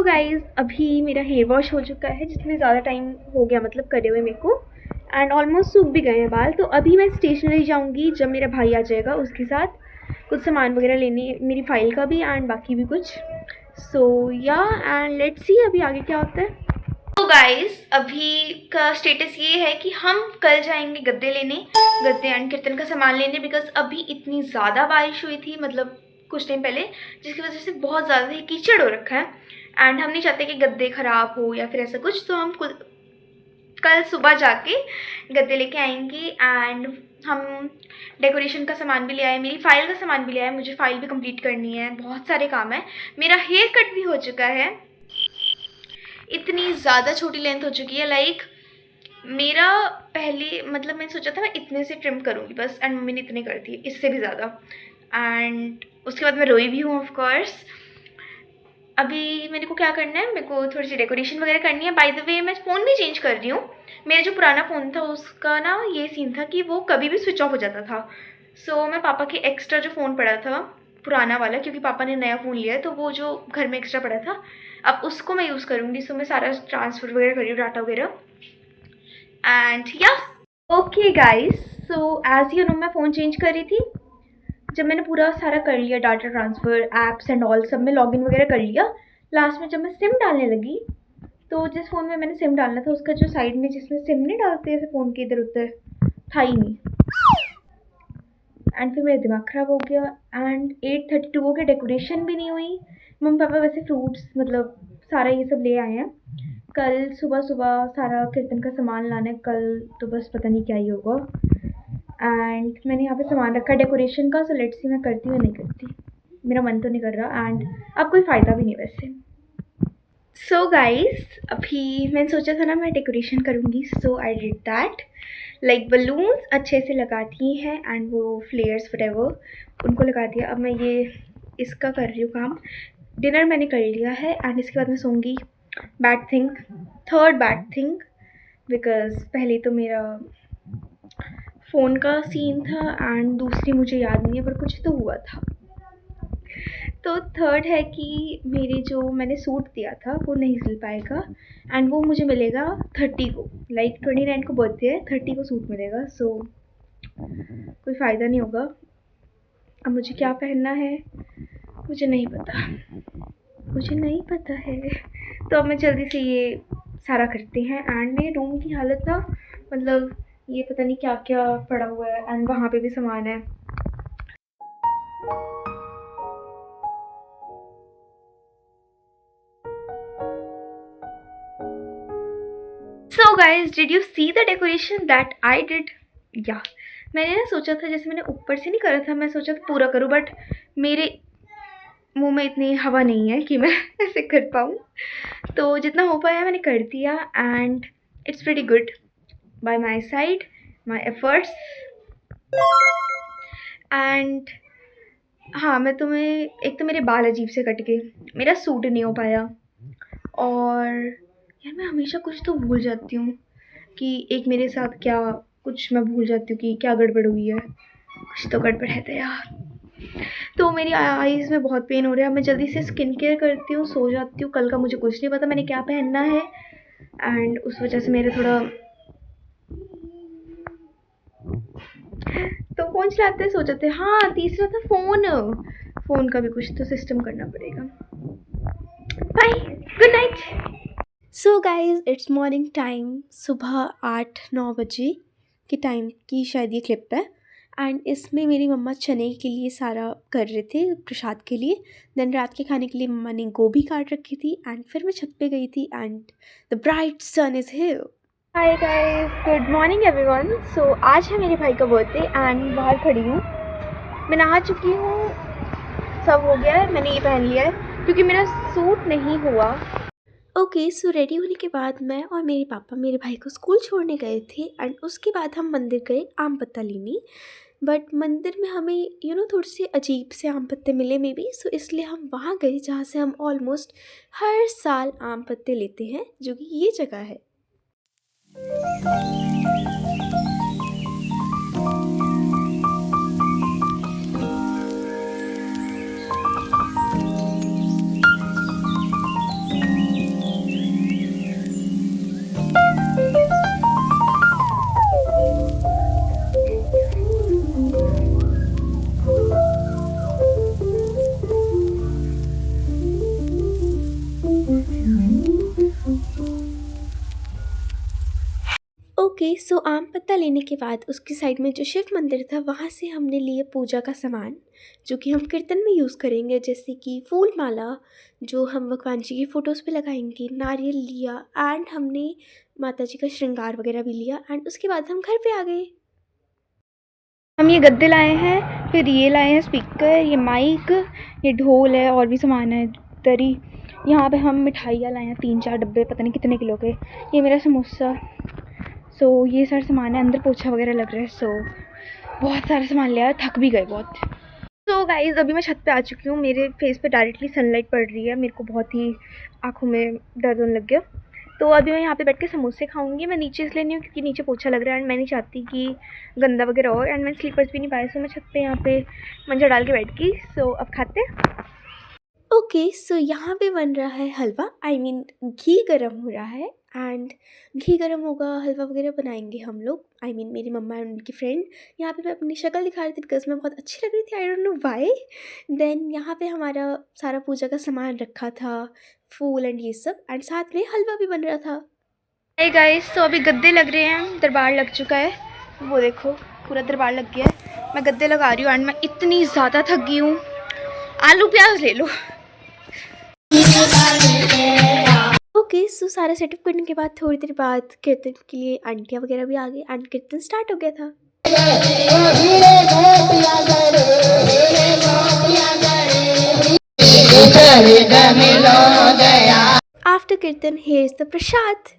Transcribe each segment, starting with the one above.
So guys अभी मेरा hair wash हो चुका है जिसमें ज़्यादा टाइम हो गया मतलब करे हुए मेरे को एंड ऑलमोस्ट सूख भी गए हैं बाल। तो अभी मैं स्टेशनरी जाऊंगी जब मेरा भाई आ जाएगा, उसके साथ कुछ सामान वगैरह लेने, मेरी फ़ाइल का भी एंड बाकी भी कुछ। सो या एंड लेट्स सी अभी आगे क्या होता है। तो गाइज़ अभी का स्टेटस ये है कि हम कल जाएंगे गद्दे लेने, गद्दे एंड कीर्तन का सामान लेने, बिकॉज अभी इतनी ज़्यादा बारिश हुई थी मतलब कुछ टाइम पहले, जिसकी वजह से बहुत ज़्यादा ही कीचड़ हो रखा है एंड हम नहीं चाहते कि गद्दे ख़राब हो या फिर ऐसा कुछ। तो हम कल सुबह जाके गद्दे लेके आएंगे एंड हम डेकोरेशन का सामान भी ले आए, मेरी फ़ाइल का सामान भी ले आए, मुझे फ़ाइल भी कंप्लीट करनी है, बहुत सारे काम है। मेरा हेयर कट भी हो चुका है, इतनी ज़्यादा छोटी लेंथ हो चुकी है, लाइक मेरा पहले मतलब मैंने सोचा था मैं इतने से ट्रिम करूँगी बस, एंड मम्मी ने इतने कर दिए, इससे भी ज़्यादा। एंड उसके बाद मैं रोई भी हूँ ऑफ कोर्स। अभी मेरे को क्या करना है, मेरे को थोड़ी सी डेकोरेशन वगैरह करनी है। बाय द वे मैं फ़ोन भी चेंज कर रही हूँ। मेरा जो पुराना फ़ोन था उसका ना ये सीन था कि वो कभी भी स्विच ऑफ हो जाता था। सो मैं पापा के एक्स्ट्रा जो फ़ोन पड़ा था पुराना वाला, क्योंकि पापा ने नया फ़ोन लिया है तो वो जो घर में एक्स्ट्रा पड़ा था अब उसको मैं यूज़ करूँगी। सो मैं सारा ट्रांसफ़र वगैरह कर रही हूँ, डाटा वगैरह। एंड या okay guys, so as you know मैं फ़ोन चेंज कर रही थी। जब मैंने पूरा सारा कर लिया, data transfer, apps and all सब में लॉगिन वगैरह कर लिया, लास्ट में जब मैं सिम डालने लगी तो जिस फ़ोन में मैंने सिम डालना था उसका जो साइड में जिसमें सिम नहीं डालते ऐसे फ़ोन के इधर उधर था ही नहीं। एंड फिर मेरा दिमाग ख़राब हो गया एंड 8:32 हो गया, डेकोरेशन भी नहीं हुई। मम्मी पापा वैसे फ्रूट्स मतलब सारा ये सब ले आए हैं, कल सुबह सुबह सारा कीर्तन का सामान लाना है कल, तो बस पता नहीं क्या ही होगा। एंड मैंने यहाँ पे सामान रखा है डेकोरेशन का, सो लेट्स सी मैं करती हूँ नहीं करती, मेरा मन तो नहीं कर रहा एंड अब कोई फ़ायदा भी नहीं वैसे। सो गाइस अभी मैंने सोचा था ना मैं डेकोरेशन करूँगी, so I did that, like balloons अच्छे से लगा दिए हैं एंड वो फ्लेयर्स व्हाटएवर उनको लगा दिया। अब मैं ये इसका कर रही हूँ काम। डिनर मैंने कर लिया है एंड इसके बाद मैं सोऊंगी। Bad thing, third bad thing, because पहले तो मेरा फ़ोन का सीन था एंड दूसरी मुझे याद नहीं है पर कुछ तो हुआ था। तो थर्ड है कि मेरे जो मैंने सूट दिया था वो नहीं सिल पाएगा एंड वो मुझे मिलेगा 30 को, लाइक 29 को बर्थडे है, 30 को सूट मिलेगा। सो कोई फ़ायदा नहीं होगा। अब मुझे क्या पहनना है मुझे नहीं पता, मुझे नहीं पता है। तो अब मैं जल्दी से ये सारा करते हैं एंड मेरे रूम की हालत ना मतलब ये पता नहीं क्या क्या पड़ा हुआ है एंड वहाँ पे भी सामान है। So guys did you see the decoration that I did? या मैंने ना सोचा था जैसे मैंने ऊपर से नहीं करा था, मैं सोचा था पूरा करूँ, बट मेरे मुंह में इतनी हवा नहीं है कि मैं ऐसे कर पाऊँ। तो जितना हो पाया मैंने कर दिया and it's pretty good bye my side, my efforts. And हाँ मैं तुम्हें, एक तो मेरे बाल अजीब से कट गए, मेरा सूट नहीं हो पाया, और यार मैं हमेशा कुछ तो भूल जाती हूँ कि एक मेरे साथ क्या कुछ मैं भूल जाती हूँ कि क्या गड़बड़ हुई है, कुछ तो गड़बड़ है तो यार। तो मेरी आईज़ में बहुत पेन हो रहा है, मैं जल्दी से स्किन केयर करती हूँ, सो जाती हूँ। कल का मुझे कुछ नहीं पता मैंने क्या पहनना है एंड उस वजह से मेरे थोड़ा तो फ़ोन चलाते सो जाते। हाँ तीसरा था फ़ोन का भी कुछ तो सिस्टम करना पड़ेगा। Bye, good night. So guys it's morning time, सुबह 8-9 बजे के टाइम की शायद ये क्लिप है एंड इसमें मेरी मम्मा चने के लिए सारा कर रहे थे प्रसाद के लिए। देन रात के खाने के लिए मम्मा ने गोभी काट रखी थी एंड फिर मैं छत पे गई थी and the bright sun is here. Hi guys, good morning everyone. So आज है मेरे भाई का बर्थडे एंड बाहर खड़ी हूँ, मैं नहा चुकी हूँ, सब हो गया है, मैंने ये पहन लिया है क्योंकि मेरा सूट नहीं हुआ। ओके सो रेडी होने के बाद मैं और मेरे पापा मेरे भाई को स्कूल छोड़ने गए थे एंड उसके बाद हम मंदिर गए आम पत्ता लेने। बट मंदिर में हमें थोड़े से अजीब से आम पत्ते मिले मे बी, सो इसलिए हम वहाँ गए जहाँ से हम ऑलमोस्ट हर साल आम पत्ते लेते हैं, जो कि ये जगह है। ओके, सो आम पत्ता लेने के बाद उसकी साइड में जो शिव मंदिर था वहाँ से हमने लिए पूजा का सामान जो कि हम कीर्तन में यूज़ करेंगे, जैसे कि फूल माला जो हम भगवान जी की फ़ोटोज़ पे लगाएंगे, नारियल लिया एंड हमने माता जी का श्रृंगार वगैरह भी लिया एंड उसके बाद हम घर पे आ गए। हम ये गद्दे लाए हैं, फिर ये लाए हैं स्पीकर, ये माइक, ये ढोल है और भी सामान है दरी। यहाँ पे हम मिठाइयाँ लाए हैं 3-4 डब्बे पता नहीं कितने किलो के। ये मेरा समोसा। सो ये सारा सामान है, अंदर पोछा वगैरह लग रहा है। सो बहुत सारा सामान लिया है, थक भी गए बहुत। तो गाइज़ अभी मैं छत पे आ चुकी हूँ। मेरे फेस पे डायरेक्टली सनलाइट पड़ रही है, मेरे को बहुत ही आँखों में दर्द होने लग गया। तो अभी मैं यहाँ पे बैठ के समोसे खाऊंगी। मैं नीचे इसलिए नहीं हूँ क्योंकि नीचे पोछा लग रहा है एंड मैं नहीं चाहती कि गंदा वगैरह हो, एंड मैं स्लीपर्स भी नहीं पाए। सो मैं छत पे यहाँ पे मंजा डाल के बैठ गई। सो अब खाते हैं। ओके, सो यहाँ पे बन रहा है हलवा, आई मीन घी गरम हो रहा है एंड घी गरम होगा, हलवा वगैरह बनाएंगे हम लोग, आई मीन मेरी मम्मा एंड उनकी फ्रेंड। यहाँ पे मैं अपनी शक्ल दिखा रही थी बिकॉज मैं बहुत अच्छी लग रही थी, I don't know why. Then यहाँ पे हमारा सारा पूजा का सामान रखा था, फूल एंड ये सब, एंड साथ में हलवा भी बन रहा था। हे गाइस, तो अभी गद्दे लग रहे हैं, दरबार लग चुका है। वो देखो पूरा दरबार लग गया है। मैं गद्दे लगा रही हूँ एंड मैं इतनी ज़्यादा थक गई हूँ। आलू प्याज ले लो। ओके, सो सारा सेटअप करने के बाद थोड़ी देर बाद कीर्तन के लिए आंटियाँ वगैरह भी आ गई एंड कीर्तन स्टार्ट हो गया था। आफ्टर कीर्तन here is the Prasad.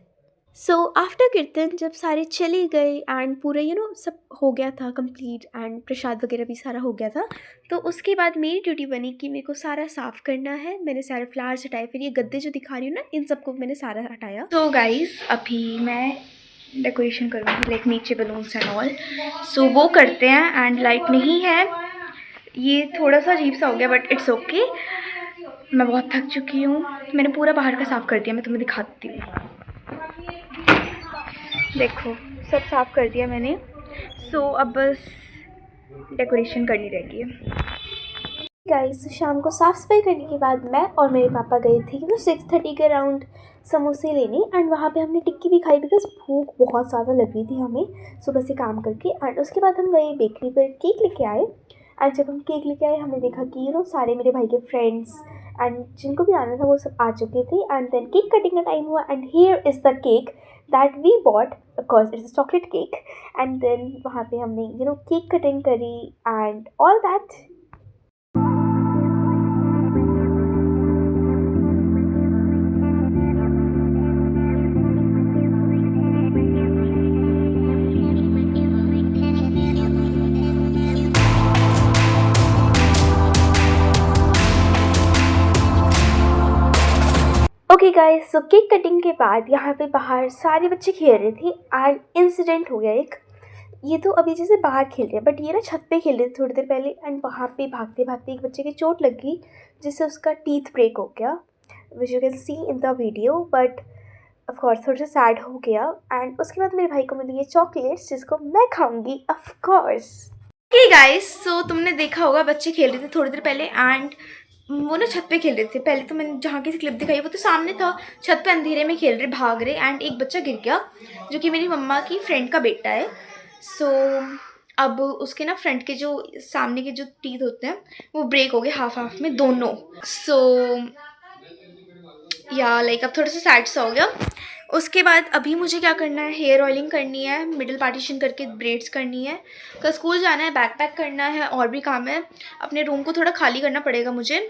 So after कीर्तन जब सारे चले गए एंड पूरे सब हो गया था कंप्लीट एंड प्रसाद वगैरह भी सारा हो गया था, तो उसके बाद मेरी ड्यूटी बनी कि मेरे को सारा साफ़ करना है। मैंने सारे फ्लावर्स हटाए, फिर ये गद्दे जो दिखा रही हूँ ना, इन सबको मैंने सारा हटाया। तो गाइस अभी मैं डेकोरेशन करूँगी, लाइक नीचे बलून्स एंड ऑल। सो वो करते हैं एंड लाइट नहीं है, ये थोड़ा सा अजीब सा हो गया बट इट्स ओके। मैं बहुत थक चुकी हूँ। मैंने पूरा बाहर का साफ़ कर दिया, मैं तुम्हें दिखाती हूँ। देखो सब साफ़ कर दिया मैंने। सो अब बस डेकोरेशन करनी रहेगी है। गाइस, शाम को साफ़ सफाई करने के बाद मैं और मेरे पापा गए थे 6:30 के अराउंड समोसे लेने एंड वहाँ पे हमने टिक्की भी खाई बिकॉज भूख बहुत ज़्यादा लग रही थी हमें सुबह से काम करके। एंड उसके बाद हम गए बेकरी पर, केक लेके आए एंड जब हम केक लेके आए हमने देखा कि सारे मेरे भाई के फ्रेंड्स एंड जिनको भी आना था वो सब आ चुके थे। एंड देन केक कटिंग का टाइम हुआ and here is the cake that we bought, of course it's a chocolate cake. And then वहाँ पे हमने केक कटिंग करी and all that. Okay guys, so cake cutting के बाद यहाँ पे बाहर सारे बच्चे खेल रहे थे एंड इंसिडेंट हो गया एक। ये तो अभी जैसे बाहर खेल रहे हैं बट ये ना छत पे खेल रहे थे थोड़ी देर पहले एंड वहाँ पे भागते भागते एक बच्चे की चोट लग गई जिससे उसका टीथ ब्रेक हो गया, which you can see in the video. But of course थोड़ा सा सैड हो गया एंड उसके बाद मेरे भाई को मिली ये चॉकलेट्स जिसको मैं खाऊंगी ऑफ कोर्स। ओके गाइस, सो तुमने देखा होगा बच्चे खेल रहे थे थोड़ी देर पहले एंड वो ना छत पे खेल रहे थे। पहले तो मैंने जहाँ की क्लिप दिखाई वो तो सामने था, छत पे अंधेरे में खेल रहे भाग रहे एंड एक बच्चा गिर गया जो कि मेरी मम्मा की फ्रेंड का बेटा है। सो अब उसके ना फ्रंट के जो सामने के जो टीथ होते हैं वो ब्रेक हो गए हाफ हाफ में दोनों। सो या लाइक अब थोड़ा सा सैड सा हो गया। उसके बाद अभी मुझे क्या करना है, हेयर ऑयलिंग करनी है, मिडिल पार्टीशन करके ब्रेड्स करनी है, कल स्कूल जाना है, बैग पैक करना है और भी काम है। अपने रूम को थोड़ा खाली करना पड़ेगा मुझे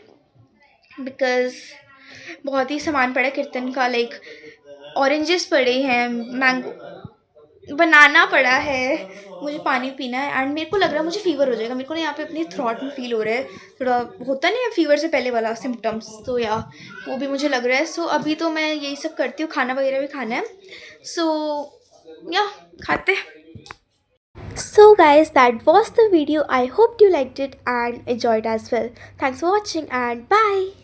बिकॉज़ बहुत ही सामान पड़ा है कीर्तन का, लाइक ऑरेंजेस पड़े हैं, मैंगो, बनाना पड़ा है, मुझे पानी पीना है एंड मेरे को लग रहा है मुझे फ़ीवर हो जाएगा। मेरे को ना यहाँ पे अपनी थ्रॉट में फ़ील हो रहा है, थोड़ा होता नहीं है फीवर से पहले वाला सिम्टम्स, तो या वो भी मुझे लग रहा है। सो अभी तो मैं यही सब करती हूँ, खाना वगैरह भी खाना है। सो या खाते हैं। So guys, that was the video. I hope you liked it and enjoyed as well. Thanks for watching and bye.